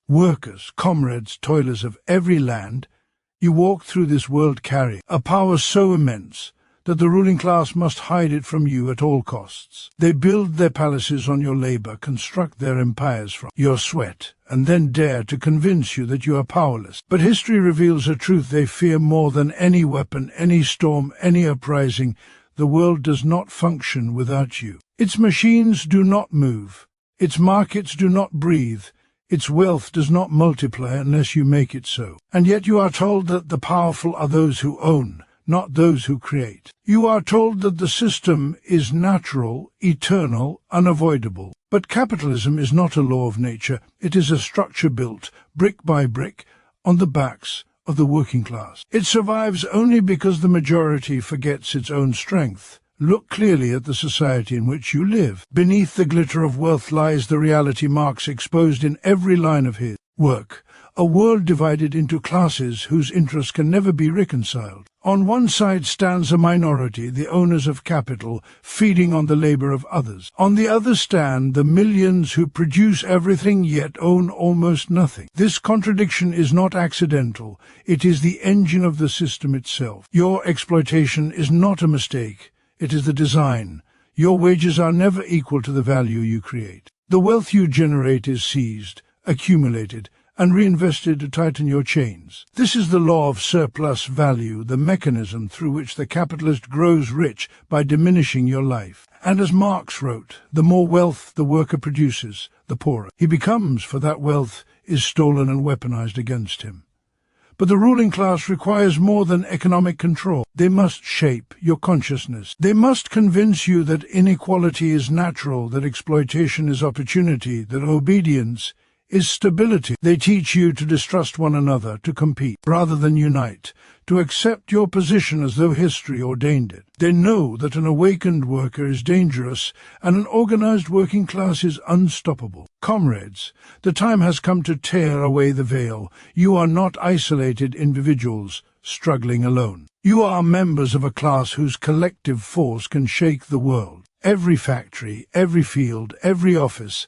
Workers, comrades, toilers of every land, you walk through this world carrying a power so immense that the ruling class must hide it from you at all costs. They build their palaces on your labor, construct their empires from your sweat, and then dare to convince you that you are powerless. But history reveals a truth they fear more than any weapon, any storm, any uprising. The world does not function without you. Its machines do not move. Its markets do not breathe. Its wealth does not multiply unless you make it so. And yet you are told that the powerful are those who own, not those who create. You are told that the system is natural, eternal, unavoidable. But capitalism is not a law of nature. It is a structure built, brick by brick, on the backs of the working class. It survives only because the majority forgets its own strength. Look clearly at the society in which you live. Beneath the glitter of wealth lies the reality Marx exposed in every line of his work. A world divided into classes whose interests can never be reconciled. On one side stands a minority, the owners of capital, feeding on the labor of others. On the other stand the millions who produce everything yet own almost nothing. This contradiction is not accidental. It is the engine of the system itself. Your exploitation is not a mistake. It is the design. Your wages are never equal to the value you create. The wealth you generate is seized, accumulated, and reinvested to tighten your chains. This is the law of surplus value, the mechanism through which the capitalist grows rich by diminishing your life. And as Marx wrote, the more wealth the worker produces, the poorer he becomes, for that wealth is stolen and weaponized against him. But the ruling class requires more than economic control. They must shape your consciousness. They must convince you that inequality is natural, that exploitation is opportunity, that obedience is stability. They teach you to distrust one another, to compete rather than unite, to accept your position as though history ordained it. They know that an awakened worker is dangerous and an organized working class is unstoppable. Comrades, the time has come to tear away the veil. You are not isolated individuals struggling alone. You are members of a class whose collective force can shake the world. Every factory, every field, every office,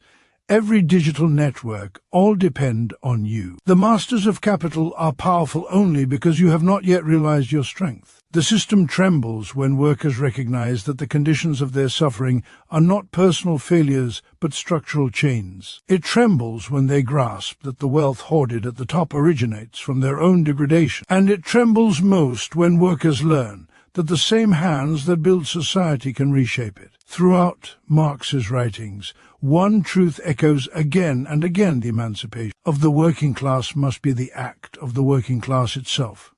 every digital network, all depend on you. The masters of capital are powerful only because you have not yet realized your strength. The system trembles when workers recognize that the conditions of their suffering are not personal failures but structural chains. It trembles when they grasp that the wealth hoarded at the top originates from their own degradation. And it trembles most when workers learn that the same hands that build society can reshape it. Throughout Marx's writings, one truth echoes again and again: the emancipation of the working class must be the act of the working class itself.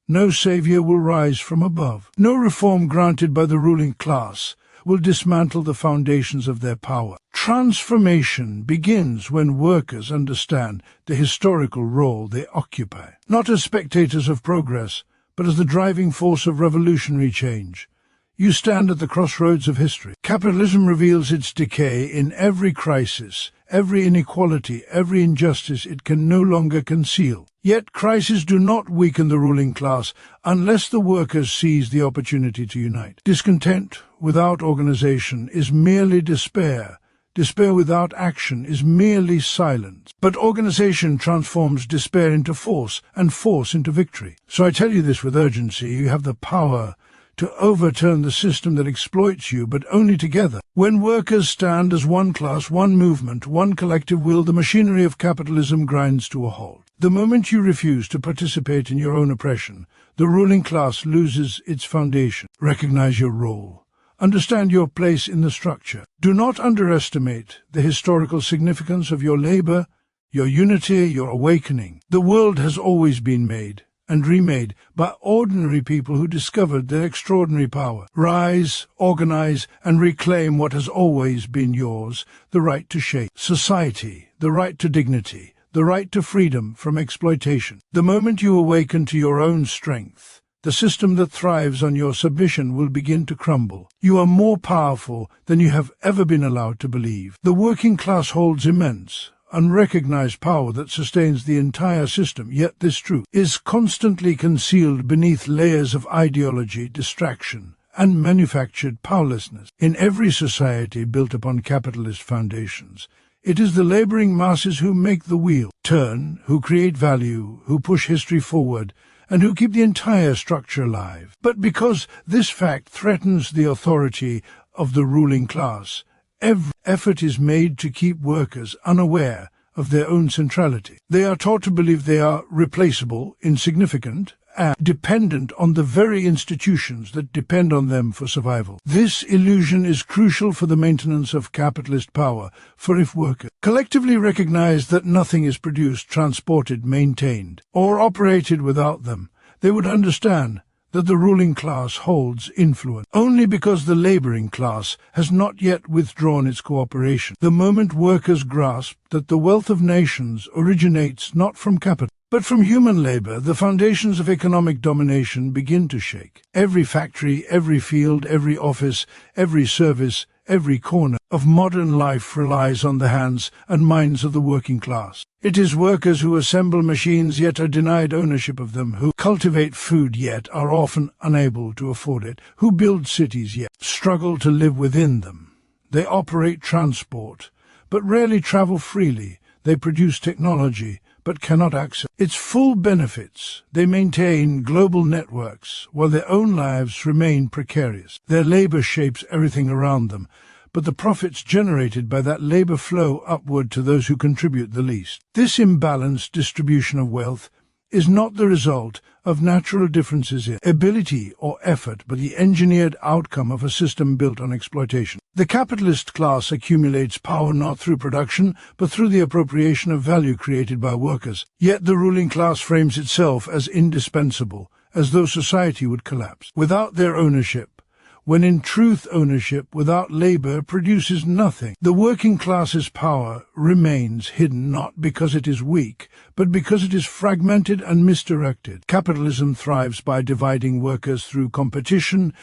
No savior will rise from above. No reform granted by the ruling class will dismantle the foundations of their power. Transformation begins when workers understand the historical role they occupy, not as spectators of progress, but as the driving force of revolutionary change. You stand at the crossroads of history. Capitalism reveals its decay in every crisis, every inequality, every injustice it can no longer conceal. Yet crises do not weaken the ruling class unless the workers seize the opportunity to unite. Discontent without organization is merely despair. Despair without action is merely silence. But organization transforms despair into force, and force into victory. So I tell you this with urgency: you have the power to overturn the system that exploits you, but only together. When workers stand as one class, one movement, one collective will, the machinery of capitalism grinds to a halt. The moment you refuse to participate in your own oppression, the ruling class loses its foundation. Recognize your role. Understand your place in the structure. Do not underestimate the historical significance of your labor, your unity, your awakening. The world has always been made and remade by ordinary people who discovered their extraordinary power. Rise, organize, and reclaim what has always been yours: the right to shape society, the right to dignity, the right to freedom from exploitation. The moment you awaken to your own strength, the system that thrives on your submission will begin to crumble. You are more powerful than you have ever been allowed to believe. The working class holds immense, unrecognized power that sustains the entire system, yet this truth is constantly concealed beneath layers of ideology, distraction, and manufactured powerlessness. In every society built upon capitalist foundations, It is the laboring masses who make the wheel turn, who create value, who push history forward, and who keep the entire structure alive. But because this fact threatens the authority of the ruling class, every effort is made to keep workers unaware of their own centrality. They are taught to believe they are replaceable, insignificant, and dependent on the very institutions that depend on them for survival. This illusion is crucial for the maintenance of capitalist power, for if workers collectively recognize that nothing is produced, transported, maintained, or operated without them, they would understand that the ruling class holds influence only because the laboring class has not yet withdrawn its cooperation. The moment workers grasp that the wealth of nations originates not from capital, but from human labor, the foundations of economic domination begin to shake. Every factory, every field, every office, every service, every corner of modern life relies on the hands and minds of the working class. It is workers who assemble machines yet are denied ownership of them, who cultivate food yet are often unable to afford it, who build cities yet struggle to live within them. They operate transport, but rarely travel freely. They produce technology, but cannot access its full benefits. They maintain global networks, while their own lives remain precarious. Their labor shapes everything around them, but the profits generated by that labor flow upward to those who contribute the least. This imbalanced distribution of wealth is not the result of natural differences in ability or effort, but the engineered outcome of a system built on exploitation. The capitalist class accumulates power not through production, but through the appropriation of value created by workers. Yet the ruling class frames itself as indispensable, as though society would collapse without their ownership, when in truth ownership without labor produces nothing. The working class's power remains hidden not because it is weak, but because it is fragmented and misdirected. Capitalism thrives by dividing workers through competition,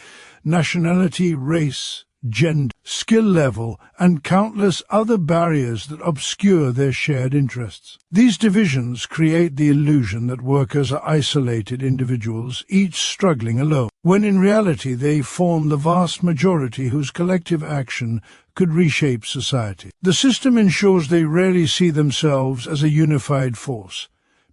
nationality, race, gender, skill level, and countless other barriers that obscure their shared interests. These divisions create the illusion that workers are isolated individuals, each struggling alone, when in reality they form the vast majority whose collective action could reshape society. The system ensures they rarely see themselves as a unified force,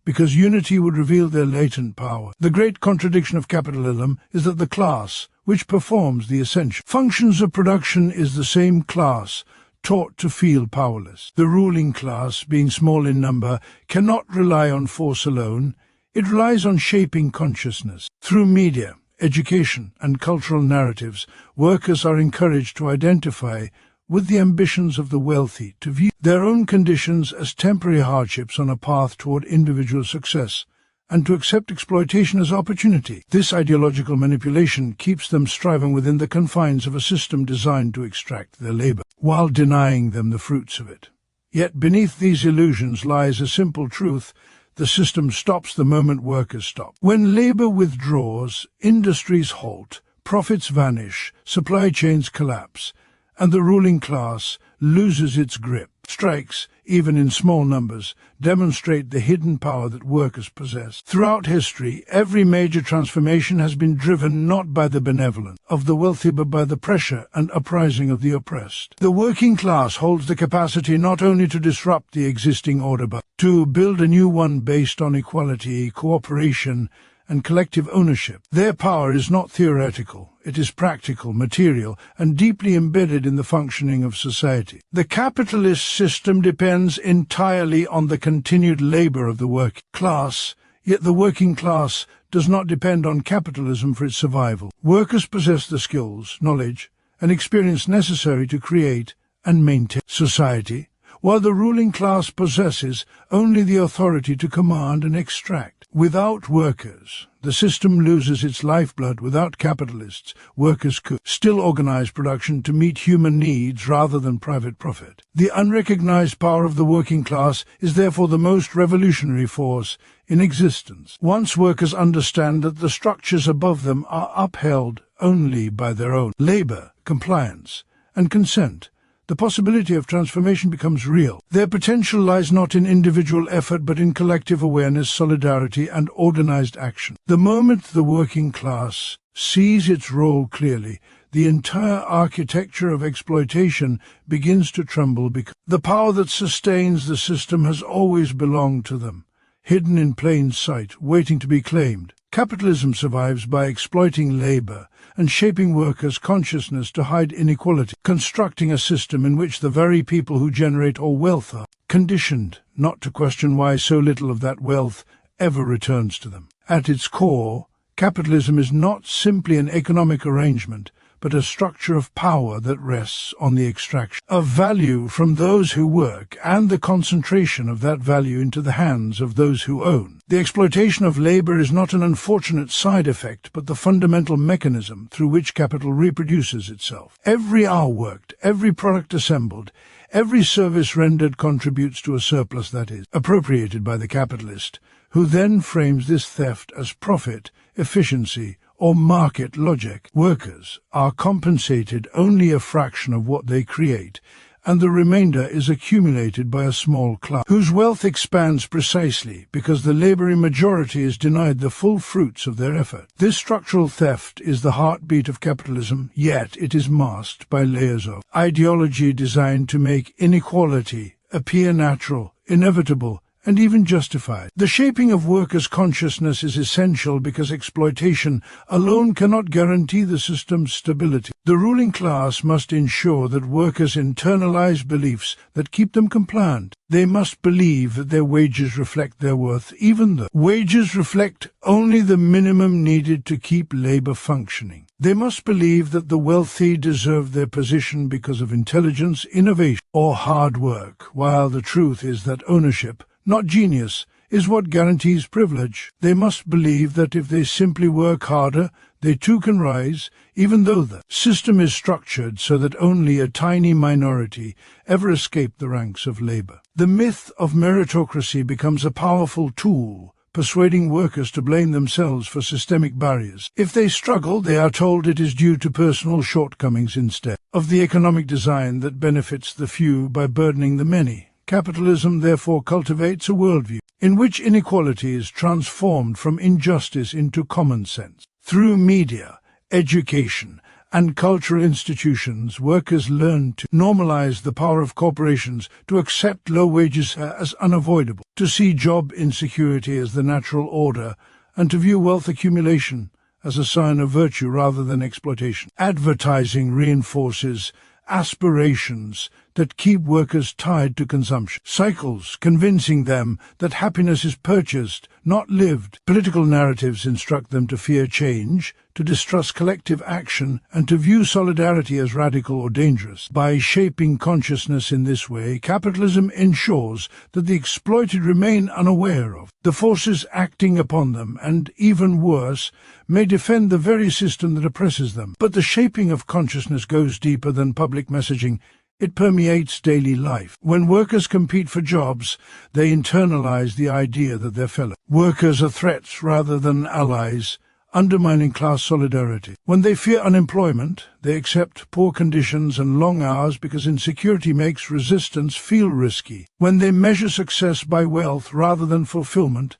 because unity would reveal their latent power. The great contradiction of capitalism is that the class, which performs the essential functions of production, is the same class taught to feel powerless. The ruling class, being small in number, cannot rely on force alone. It relies on shaping consciousness. Through media, education, and cultural narratives, workers are encouraged to identify with the ambitions of the wealthy, to view their own conditions as temporary hardships on a path toward individual success, and to accept exploitation as opportunity. This ideological manipulation keeps them striving within the confines of a system designed to extract their labor, while denying them the fruits of it. Yet beneath these illusions lies a simple truth: the system stops the moment workers stop. When labor withdraws, industries halt, profits vanish, supply chains collapse, and the ruling class loses its grip. Strikes, even in small numbers, demonstrate the hidden power that workers possess. Throughout history, every major transformation has been driven not by the benevolence of the wealthy, but by the pressure and uprising of the oppressed. The working class holds the capacity not only to disrupt the existing order, but to build a new one based on equality, cooperation, and collective ownership. Their power is not theoretical. It is practical, material, and deeply embedded in the functioning of society. The capitalist system depends entirely on the continued labor of the working class, yet the working class does not depend on capitalism for its survival. Workers possess the skills, knowledge, and experience necessary to create and maintain society, while the ruling class possesses only the authority to command and extract. Without workers, the system loses its lifeblood. Without capitalists, workers could still organize production to meet human needs rather than private profit. The unrecognized power of the working class is therefore the most revolutionary force in existence. Once workers understand that the structures above them are upheld only by their own labor, compliance, and consent, the possibility of transformation becomes real. Their potential lies not in individual effort, but in collective awareness, solidarity, and organized action. The moment the working class sees its role clearly, the entire architecture of exploitation begins to tremble because the power that sustains the system has always belonged to them, hidden in plain sight, waiting to be claimed. Capitalism survives by exploiting labor and shaping workers' consciousness to hide inequality, constructing a system in which the very people who generate all wealth are conditioned not to question why so little of that wealth ever returns to them. At its core, capitalism is not simply an economic arrangement, but a structure of power that rests on the extraction of value from those who work and the concentration of that value into the hands of those who own. The exploitation of labor is not an unfortunate side effect, but the fundamental mechanism through which capital reproduces itself. Every hour worked, every product assembled, every service rendered contributes to a surplus that is appropriated by the capitalist, who then frames this theft as profit, efficiency, or market logic. Workers are compensated only a fraction of what they create, and the remainder is accumulated by a small class, whose wealth expands precisely because the laboring majority is denied the full fruits of their effort. This structural theft is the heartbeat of capitalism, yet it is masked by layers of ideology designed to make inequality appear natural, inevitable, and even justified. The shaping of workers' consciousness is essential because exploitation alone cannot guarantee the system's stability. The ruling class must ensure that workers internalize beliefs that keep them compliant. They must believe that their wages reflect their worth, even though wages reflect only the minimum needed to keep labor functioning. They must believe that the wealthy deserve their position because of intelligence, innovation, or hard work, while the truth is that ownership, not genius, is what guarantees privilege. They must believe that if they simply work harder, they too can rise, even though the system is structured so that only a tiny minority ever escape the ranks of labor. The myth of meritocracy becomes a powerful tool, persuading workers to blame themselves for systemic barriers. If they struggle, they are told it is due to personal shortcomings instead of the economic design that benefits the few by burdening the many. Capitalism therefore cultivates a worldview in which inequality is transformed from injustice into common sense. Through media, education, and cultural institutions, workers learn to normalize the power of corporations, to accept low wages as unavoidable, to see job insecurity as the natural order, and to view wealth accumulation as a sign of virtue rather than exploitation. Advertising reinforces aspirations that keep workers tied to consumption cycles, convincing them that happiness is purchased, not lived. Political narratives instruct them to fear change, to distrust collective action, and to view solidarity as radical or dangerous. By shaping consciousness in this way, capitalism ensures that the exploited remain unaware of the forces acting upon them, and, even worse, may defend the very system that oppresses them. But the shaping of consciousness goes deeper than public messaging. It permeates daily life. When workers compete for jobs, they internalize the idea that their fellow workers are threats rather than allies, undermining class solidarity. When they fear unemployment, they accept poor conditions and long hours because insecurity makes resistance feel risky. When they measure success by wealth rather than fulfillment,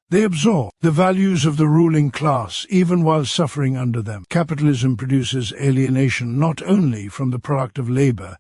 they absorb the values of the ruling class, even while suffering under them. Capitalism produces alienation not only from the product of labor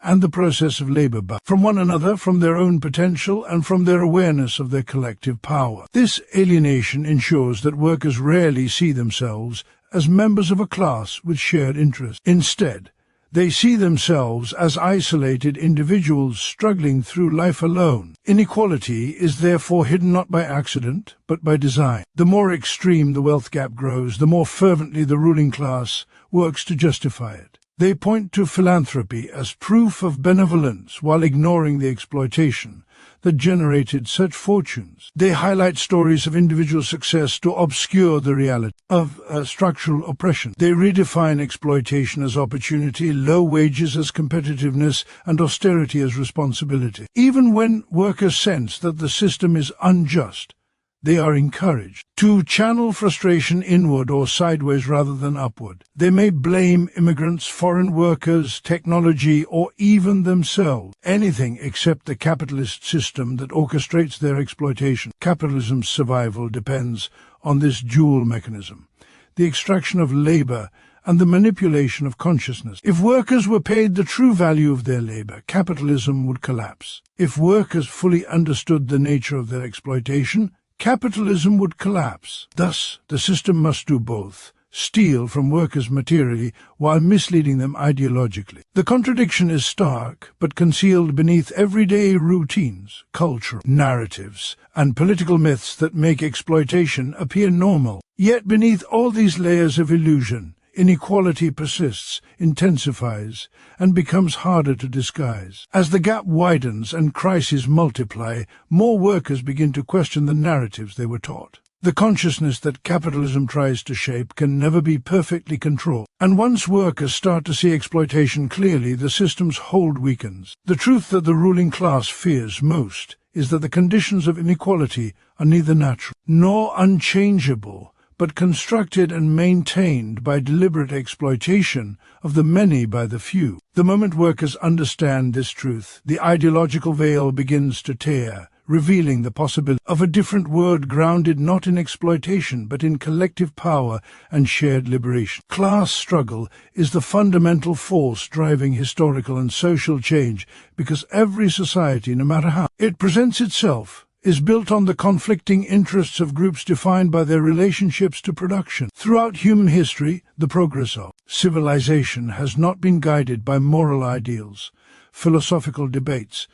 and the process of labor, but from one another, from their own potential, and from their awareness of their collective power. This alienation ensures that workers rarely see themselves as members of a class with shared interests. Instead, they see themselves as isolated individuals struggling through life alone. Inequality is therefore hidden not by accident, but by design. The more extreme the wealth gap grows, the more fervently the ruling class works to justify it. They point to philanthropy as proof of benevolence while ignoring the exploitation that generated such fortunes. They highlight stories of individual success to obscure the reality of structural oppression. They redefine exploitation as opportunity, low wages as competitiveness, and austerity as responsibility. Even when workers sense that the system is unjust, they are encouraged to channel frustration inward or sideways rather than upward. They may blame immigrants, foreign workers, technology, or even themselves, anything except the capitalist system that orchestrates their exploitation. Capitalism's survival depends on this dual mechanism: the extraction of labor and the manipulation of consciousness. If workers were paid the true value of their labor, capitalism would collapse. If workers fully understood the nature of their exploitation, capitalism would collapse. Thus, the system must do both: steal from workers materially while misleading them ideologically. The contradiction is stark, but concealed beneath everyday routines, cultural narratives, and political myths that make exploitation appear normal. Yet beneath all these layers of illusion, inequality persists, intensifies, and becomes harder to disguise. As the gap widens and crises multiply, more workers begin to question the narratives they were taught. The consciousness that capitalism tries to shape can never be perfectly controlled, and once workers start to see exploitation clearly, the system's hold weakens. The truth that the ruling class fears most is that the conditions of inequality are neither natural nor unchangeable, but constructed and maintained by deliberate exploitation of the many by the few. The moment workers understand this truth, the ideological veil begins to tear, revealing the possibility of a different world grounded not in exploitation but in collective power and shared liberation. Class struggle is the fundamental force driving historical and social change, because every society, no matter how it presents itself, is built on the conflicting interests of groups defined by their relationships to production. Throughout human history, the progress of civilization has not been guided by moral ideals, philosophical debates,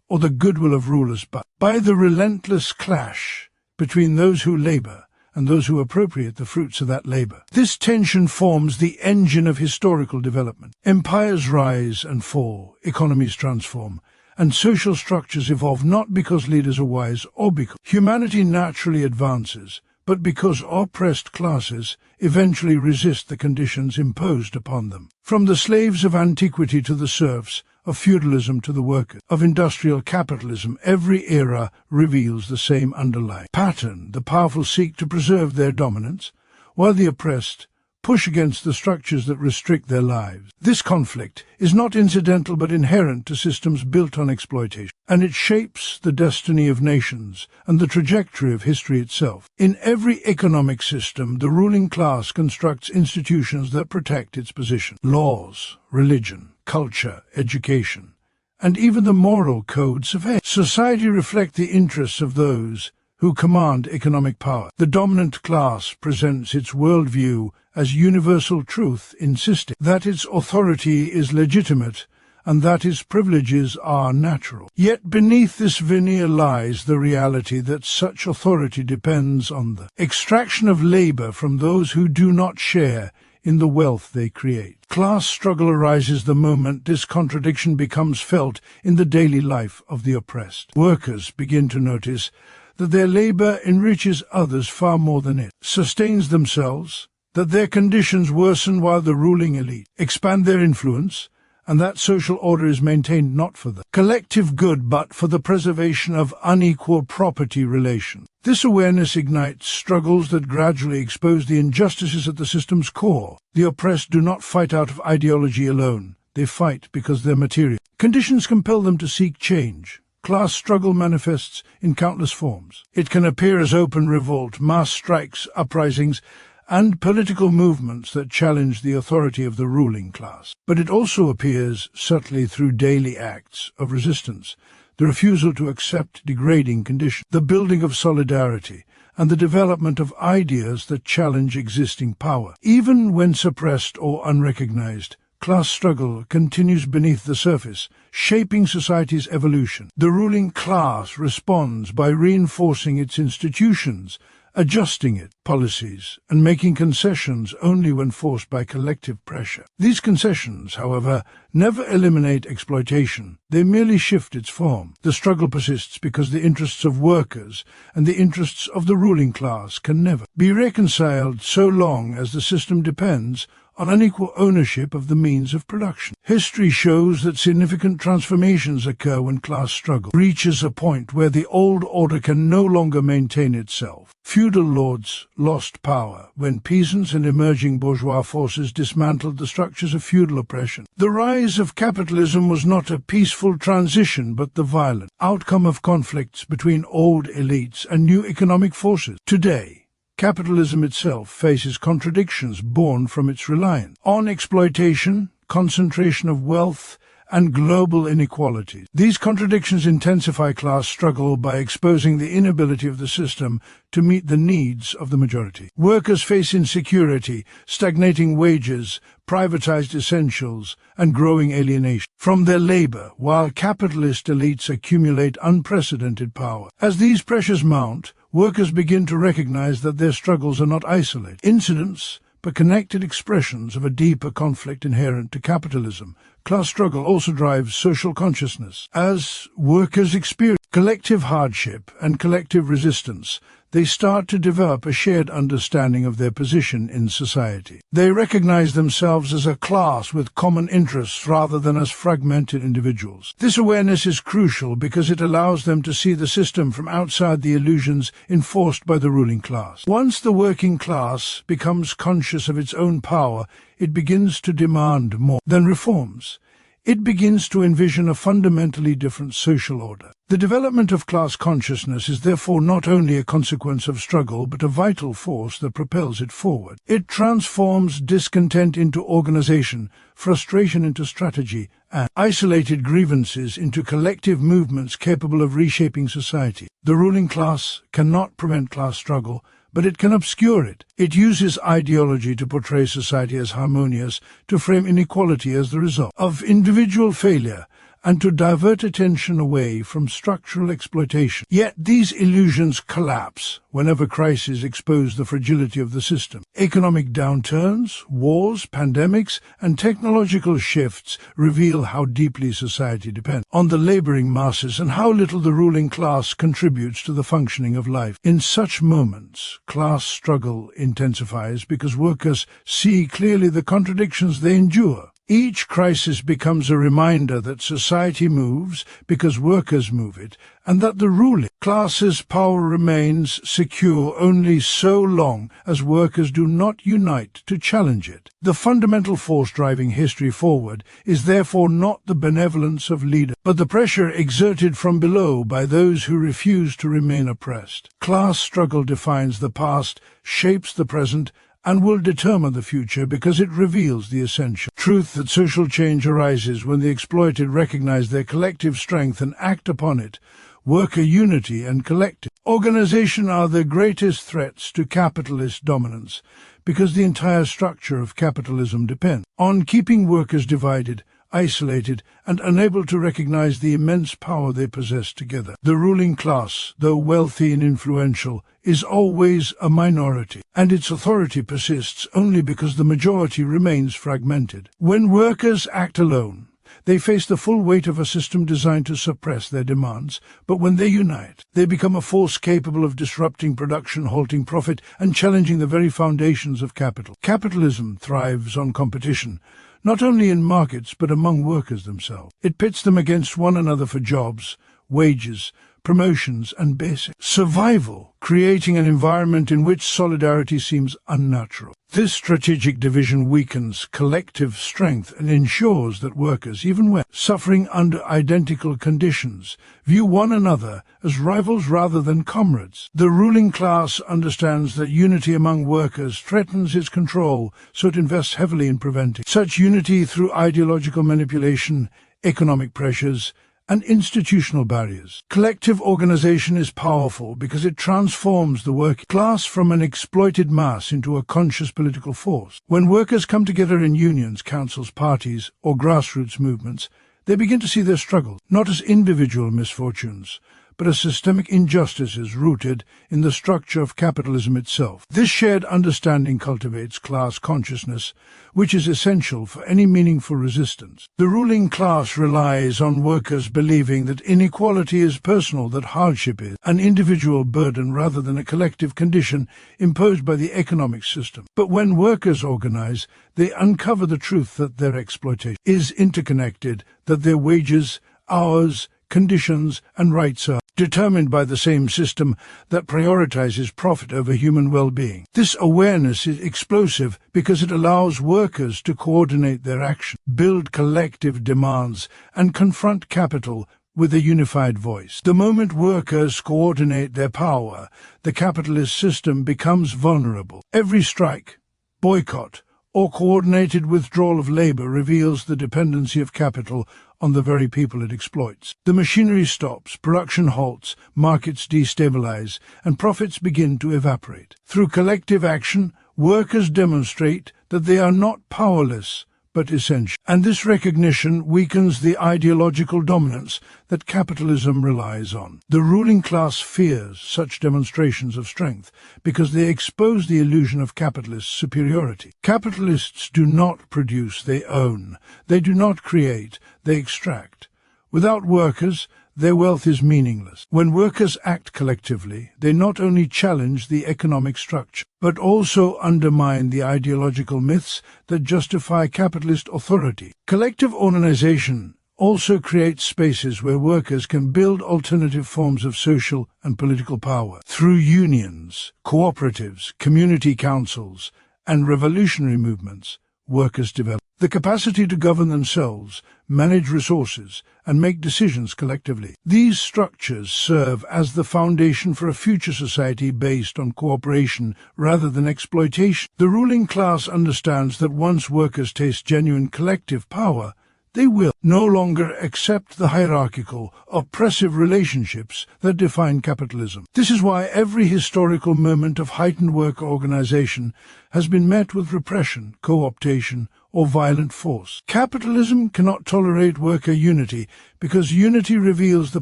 or the goodwill of rulers, but by the relentless clash between those who labor and those who appropriate the fruits of that labor. This tension forms the engine of historical development. Empires rise and fall, economies transform, and social structures evolve not because leaders are wise or because humanity naturally advances, but because oppressed classes eventually resist the conditions imposed upon them. From the slaves of antiquity to the serfs, of feudalism to the workers, of industrial capitalism, every era reveals the same underlying pattern. The powerful seek to preserve their dominance, while the oppressed push against the structures that restrict their lives. This conflict is not incidental but inherent to systems built on exploitation, and it shapes the destiny of nations and the trajectory of history itself. In every economic system, the ruling class constructs institutions that protect its position. Laws, religion, culture, education, and even the moral codes of society reflect the interests of those who command economic power. The dominant class presents its worldview as universal truth, insisting that its authority is legitimate and that its privileges are natural. Yet beneath this veneer lies the reality that such authority depends on the extraction of labor from those who do not share in the wealth they create. Class struggle arises the moment this contradiction becomes felt in the daily life of the oppressed. Workers begin to notice that their labor enriches others far more than it sustains themselves, that their conditions worsen while the ruling elite expand their influence, and that social order is maintained not for the collective good but for the preservation of unequal property relations. This awareness ignites struggles that gradually expose the injustices at the system's core. The oppressed do not fight out of ideology alone. They fight because their material conditions compel them to seek change. Class struggle manifests in countless forms. It can appear as open revolt, mass strikes, uprisings, and political movements that challenge the authority of the ruling class. But it also appears subtly through daily acts of resistance, the refusal to accept degrading conditions, the building of solidarity, and the development of ideas that challenge existing power. Even when suppressed or unrecognized, class struggle continues beneath the surface, shaping society's evolution. The ruling class responds by reinforcing its institutions, adjusting its policies, and making concessions only when forced by collective pressure. These concessions, however, never eliminate exploitation. They merely shift its form. The struggle persists because the interests of workers and the interests of the ruling class can never be reconciled so long as the system depends on unequal ownership of the means of production. History shows that significant transformations occur when class struggle reaches a point where the old order can no longer maintain itself. Feudal lords lost power when peasants and emerging bourgeois forces dismantled the structures of feudal oppression. The rise of capitalism was not a peaceful transition but the violent outcome of conflicts between old elites and new economic forces. Today, Capitalism itself faces contradictions born from its reliance on exploitation, concentration of wealth, and global inequalities. These contradictions intensify class struggle by exposing the inability of the system to meet the needs of the majority. Workers face insecurity, stagnating wages, privatized essentials, and growing alienation from their labor, while capitalist elites accumulate unprecedented power. As these pressures mount, workers begin to recognize that their struggles are not isolated incidents, but connected expressions of a deeper conflict inherent to capitalism. Class struggle also drives social consciousness. As workers experience collective hardship and collective resistance, they start to develop a shared understanding of their position in society. They recognize themselves as a class with common interests rather than as fragmented individuals. This awareness is crucial because it allows them to see the system from outside the illusions enforced by the ruling class. Once the working class becomes conscious of its own power, it begins to demand more than reforms. It begins to envision a fundamentally different social order. The development of class consciousness is therefore not only a consequence of struggle, but a vital force that propels it forward. It transforms discontent into organization, frustration into strategy, and isolated grievances into collective movements capable of reshaping society. The ruling class cannot prevent class struggle, but it can obscure it. It uses ideology to portray society as harmonious, to frame inequality as the result of individual failure, and to divert attention away from structural exploitation. Yet these illusions collapse whenever crises expose the fragility of the system. Economic downturns, wars, pandemics, and technological shifts reveal how deeply society depends on the laboring masses and how little the ruling class contributes to the functioning of life. In such moments, class struggle intensifies because workers see clearly the contradictions they endure. Each crisis becomes a reminder that society moves because workers move it, and that the ruling class's power remains secure only so long as workers do not unite to challenge it. The fundamental force driving history forward is therefore not the benevolence of leaders, but the pressure exerted from below by those who refuse to remain oppressed. Class struggle defines the past, shapes the present, and will determine the future because it reveals the essential truth that social change arises when the exploited recognize their collective strength and act upon it. Worker unity and collective organization are the greatest threats to capitalist dominance because the entire structure of capitalism depends on keeping workers divided, isolated, and unable to recognize the immense power they possess together. The ruling class, though wealthy and influential, is always a minority, and its authority persists only because the majority remains fragmented. When workers act alone, they face the full weight of a system designed to suppress their demands, but when they unite, they become a force capable of disrupting production, halting profit, and challenging the very foundations of capital. Capitalism thrives on competition, not only in markets but among workers themselves. It pits them against one another for jobs, wages, promotions, and basic survival, creating an environment in which solidarity seems unnatural. This strategic division weakens collective strength and ensures that workers, even when suffering under identical conditions, view one another as rivals rather than comrades. The ruling class understands that unity among workers threatens its control, so it invests heavily in preventing such unity through ideological manipulation, economic pressures, and institutional barriers. Collective organization is powerful because it transforms the working class from an exploited mass into a conscious political force. When workers come together in unions, councils, parties, or grassroots movements, they begin to see their struggle not as individual misfortunes, but as systemic injustices rooted in the structure of capitalism itself. This shared understanding cultivates class consciousness, which is essential for any meaningful resistance. The ruling class relies on workers believing that inequality is personal, that hardship is an individual burden rather than a collective condition imposed by the economic system. But when workers organize, they uncover the truth that their exploitation is interconnected, that their wages, hours, conditions, and rights are determined by the same system that prioritizes profit over human well-being. This awareness is explosive because it allows workers to coordinate their action, build collective demands, and confront capital with a unified voice. The moment workers coordinate their power, the capitalist system becomes vulnerable. Every strike, boycott, or coordinated withdrawal of labor reveals the dependency of capital on the very people it exploits. The machinery stops, production halts, markets destabilize, and profits begin to evaporate. Through collective action, workers demonstrate that they are not powerless, but essential. And this recognition weakens the ideological dominance that capitalism relies on. The ruling class fears such demonstrations of strength because they expose the illusion of capitalist superiority. Capitalists do not produce, they own. They do not create, they extract. Without workers, their wealth is meaningless. When workers act collectively, they not only challenge the economic structure, but also undermine the ideological myths that justify capitalist authority. Collective organization also creates spaces where workers can build alternative forms of social and political power. Through unions, cooperatives, community councils, and revolutionary movements, workers develop the capacity to govern themselves, manage resources, and make decisions collectively. These structures serve as the foundation for a future society based on cooperation rather than exploitation. The ruling class understands that once workers taste genuine collective power, they will no longer accept the hierarchical, oppressive relationships that define capitalism. This is why every historical moment of heightened worker organization has been met with repression, co-optation, or violent force. Capitalism cannot tolerate worker unity because unity reveals the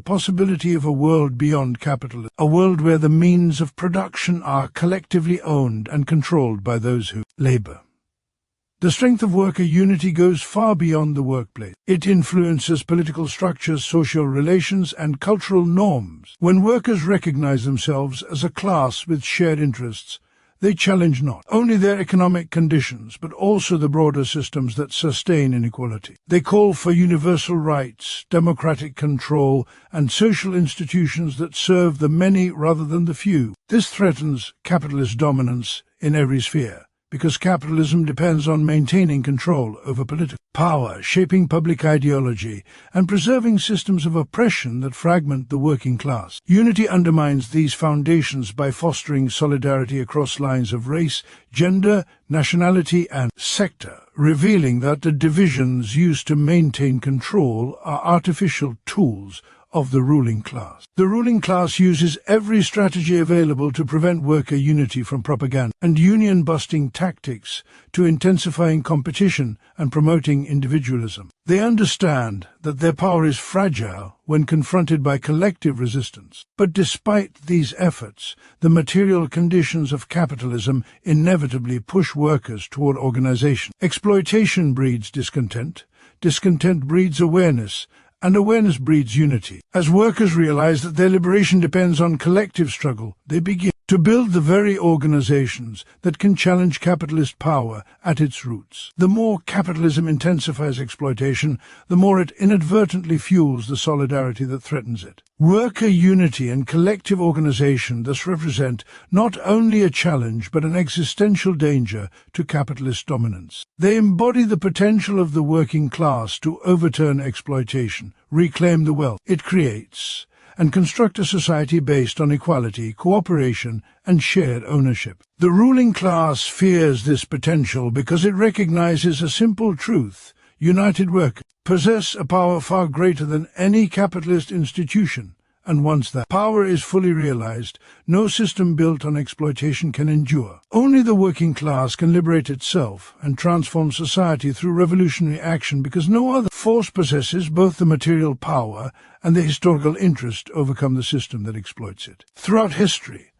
possibility of a world beyond capitalism, a world where the means of production are collectively owned and controlled by those who labor. The strength of worker unity goes far beyond the workplace. It influences political structures, social relations, and cultural norms. When workers recognize themselves as a class with shared interests, they challenge not only their economic conditions, but also the broader systems that sustain inequality. They call for universal rights, democratic control, and social institutions that serve the many rather than the few. This threatens capitalist dominance in every sphere, because capitalism depends on maintaining control over political power, shaping public ideology, and preserving systems of oppression that fragment the working class. Unity undermines these foundations by fostering solidarity across lines of race, gender, nationality, and sector, revealing that the divisions used to maintain control are artificial tools of the ruling class. The ruling class uses every strategy available to prevent worker unity from propaganda and union-busting tactics to intensifying competition and promoting individualism. They understand that their power is fragile when confronted by collective resistance. But despite these efforts, the material conditions of capitalism inevitably push workers toward organization. Exploitation breeds discontent, discontent breeds awareness, and awareness breeds unity. As workers realize that their liberation depends on collective struggle, they begin to build the very organizations that can challenge capitalist power at its roots. The more capitalism intensifies exploitation, the more it inadvertently fuels the solidarity that threatens it. Worker unity and collective organization thus represent not only a challenge but an existential danger to capitalist dominance. They embody the potential of the working class to overturn exploitation, reclaim the wealth it creates, and construct a society based on equality, cooperation, and shared ownership. The ruling class fears this potential because it recognizes a simple truth: united workers possess a power far greater than any capitalist institution, and once that power is fully realized, no system built on exploitation can endure. Only the working class can liberate itself and transform society through revolutionary action, because no other force possesses both the material power and the historical interest to overcome the system that exploits it. Throughout history,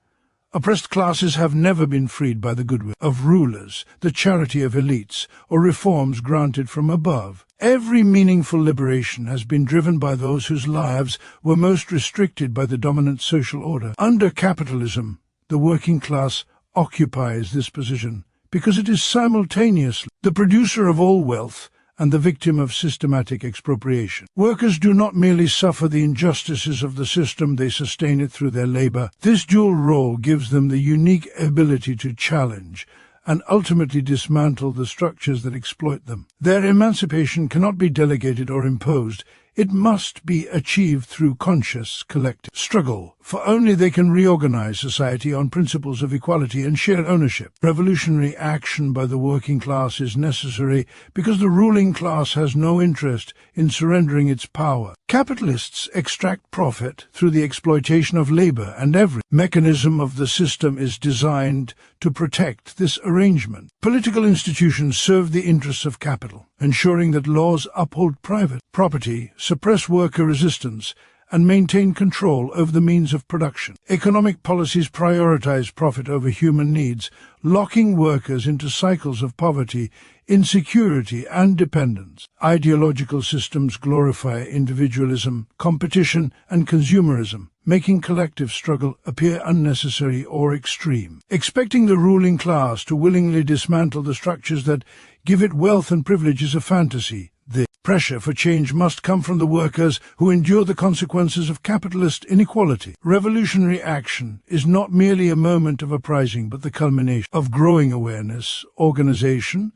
oppressed classes have never been freed by the goodwill of rulers, the charity of elites, or reforms granted from above. Every meaningful liberation has been driven by those whose lives were most restricted by the dominant social order. Under capitalism, the working class occupies this position because it is simultaneously the producer of all wealth and the victim of systematic expropriation. Workers do not merely suffer the injustices of the system, they sustain it through their labor. This dual role gives them the unique ability to challenge and ultimately dismantle the structures that exploit them. Their emancipation cannot be delegated or imposed. It must be achieved through conscious collective struggle, for only they can reorganize society on principles of equality and shared ownership. Revolutionary action by the working class is necessary because the ruling class has no interest in surrendering its power. Capitalists extract profit through the exploitation of labor, and every mechanism of the system is designed to protect this arrangement. Political institutions serve the interests of capital, ensuring that laws uphold private property, suppress worker resistance, and maintain control over the means of production. Economic policies prioritize profit over human needs, locking workers into cycles of poverty, insecurity, and dependence. Ideological systems glorify individualism, competition, and consumerism, making collective struggle appear unnecessary or extreme. Expecting the ruling class to willingly dismantle the structures that give it wealth and privilege is a fantasy. The pressure for change must come from the workers who endure the consequences of capitalist inequality. Revolutionary action is not merely a moment of uprising, but the culmination of growing awareness, organization,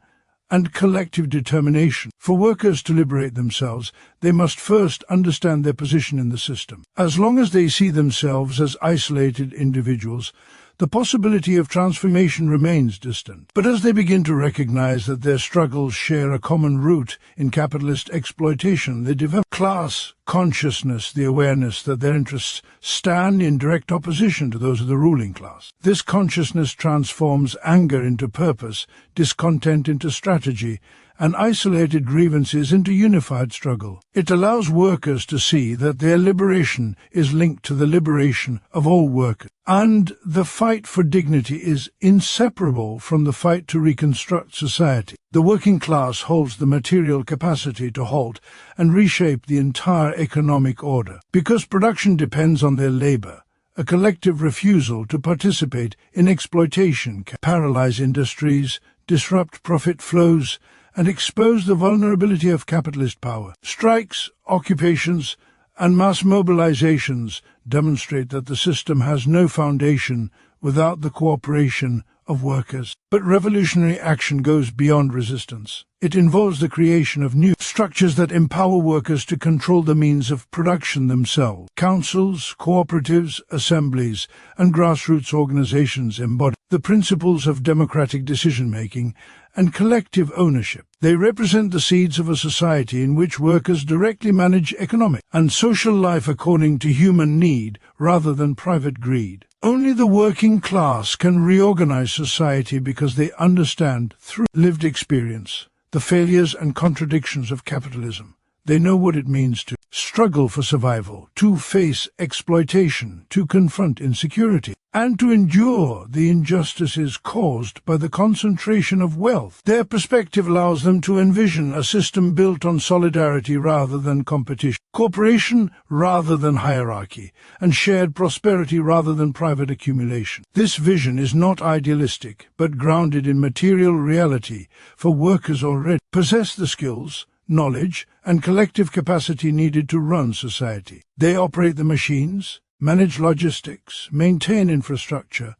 and collective determination. For workers to liberate themselves, they must first understand their position in the system. As long as they see themselves as isolated individuals, the possibility of transformation remains distant. But as they begin to recognize that their struggles share a common root in capitalist exploitation, they develop class consciousness, the awareness that their interests stand in direct opposition to those of the ruling class. This consciousness transforms anger into purpose, discontent into strategy, and isolated grievances into unified struggle. It allows workers to see that their liberation is linked to the liberation of all workers, and the fight for dignity is inseparable from the fight to reconstruct society. The working class holds the material capacity to halt and reshape the entire economic order. Because production depends on their labor, a collective refusal to participate in exploitation can paralyze industries, disrupt profit flows, and expose the vulnerability of capitalist power. Strikes, occupations, and mass mobilizations demonstrate that the system has no foundation without the cooperation of workers. But revolutionary action goes beyond resistance. It involves the creation of new structures that empower workers to control the means of production themselves. Councils, cooperatives, assemblies, and grassroots organizations embody the principles of democratic decision-making and collective ownership. They represent the seeds of a society in which workers directly manage economic and social life according to human need rather than private greed. Only the working class can reorganize society because they understand through lived experience the failures and contradictions of capitalism. They know what it means to struggle for survival, to face exploitation, to confront insecurity, and to endure the injustices caused by the concentration of wealth. Their perspective allows them to envision a system built on solidarity rather than competition, cooperation rather than hierarchy, and shared prosperity rather than private accumulation. This vision is not idealistic, but grounded in material reality, for workers already possess the skills, knowledge, and collective capacity needed to run society. They operate the machines, manage logistics, maintain infrastructure,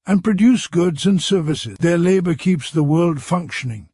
and produce goods and services. Their labor keeps the world functioning.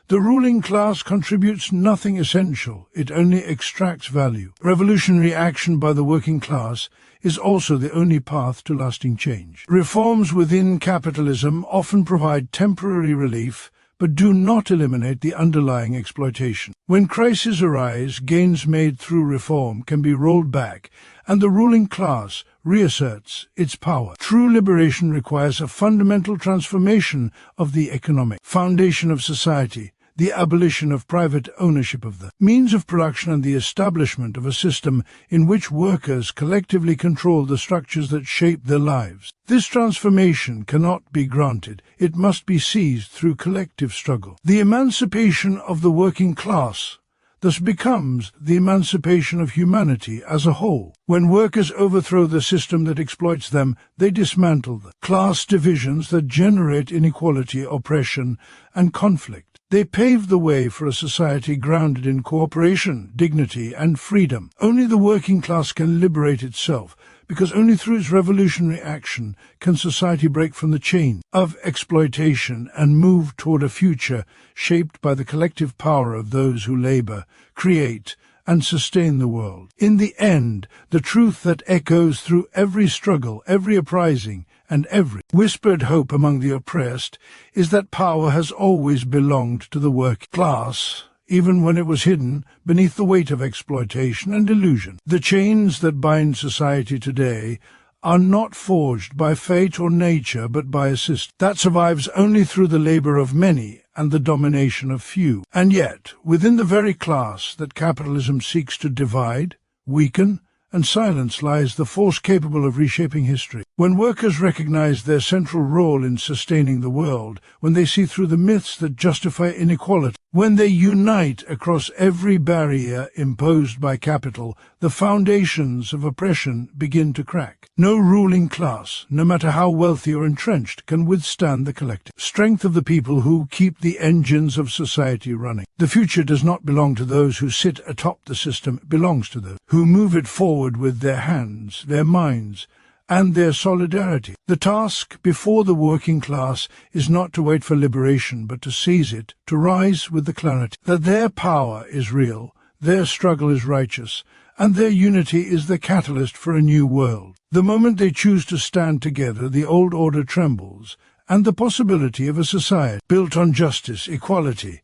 The ruling class contributes nothing essential, it only extracts value. Revolutionary action by the working class is also the only path to lasting change. Reforms within capitalism often provide temporary relief, but do not eliminate the underlying exploitation. When crises arise, gains made through reform can be rolled back, and the ruling class reasserts its power. True liberation requires a fundamental transformation of the economic foundation of society, the abolition of private ownership of the means of production, and the establishment of a system in which workers collectively control the structures that shape their lives. This transformation cannot be granted. It must be seized through collective struggle. The emancipation of the working class thus becomes the emancipation of humanity as a whole. When workers overthrow the system that exploits them, they dismantle the class divisions that generate inequality, oppression, and conflict. They pave the way for a society grounded in cooperation, dignity, and freedom. Only the working class can liberate itself, because only through its revolutionary action can society break from the chain of exploitation and move toward a future shaped by the collective power of those who labor, create, and sustain the world. In the end, the truth that echoes through every struggle, every uprising, and every whispered hope among the oppressed is that power has always belonged to the working class, even when it was hidden beneath the weight of exploitation and illusion. The chains that bind society today are not forged by fate or nature, but by a system that survives only through the labor of many and the domination of few. And yet, within the very class that capitalism seeks to divide, weaken, and silence lies the force capable of reshaping history. When workers recognize their central role in sustaining the world, when they see through the myths that justify inequality, when they unite across every barrier imposed by capital, the foundations of oppression begin to crack. No ruling class, no matter how wealthy or entrenched, can withstand the collective strength of the people who keep the engines of society running. The future does not belong to those who sit atop the system, it belongs to those who move it forward with their hands, their minds, and their solidarity. The task before the working class is not to wait for liberation, but to seize it, to rise with the clarity that their power is real, their struggle is righteous, and their unity is the catalyst for a new world. The moment they choose to stand together, the old order trembles, and the possibility of a society built on justice, equality,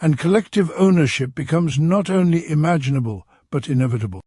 and collective ownership becomes not only imaginable, but inevitable.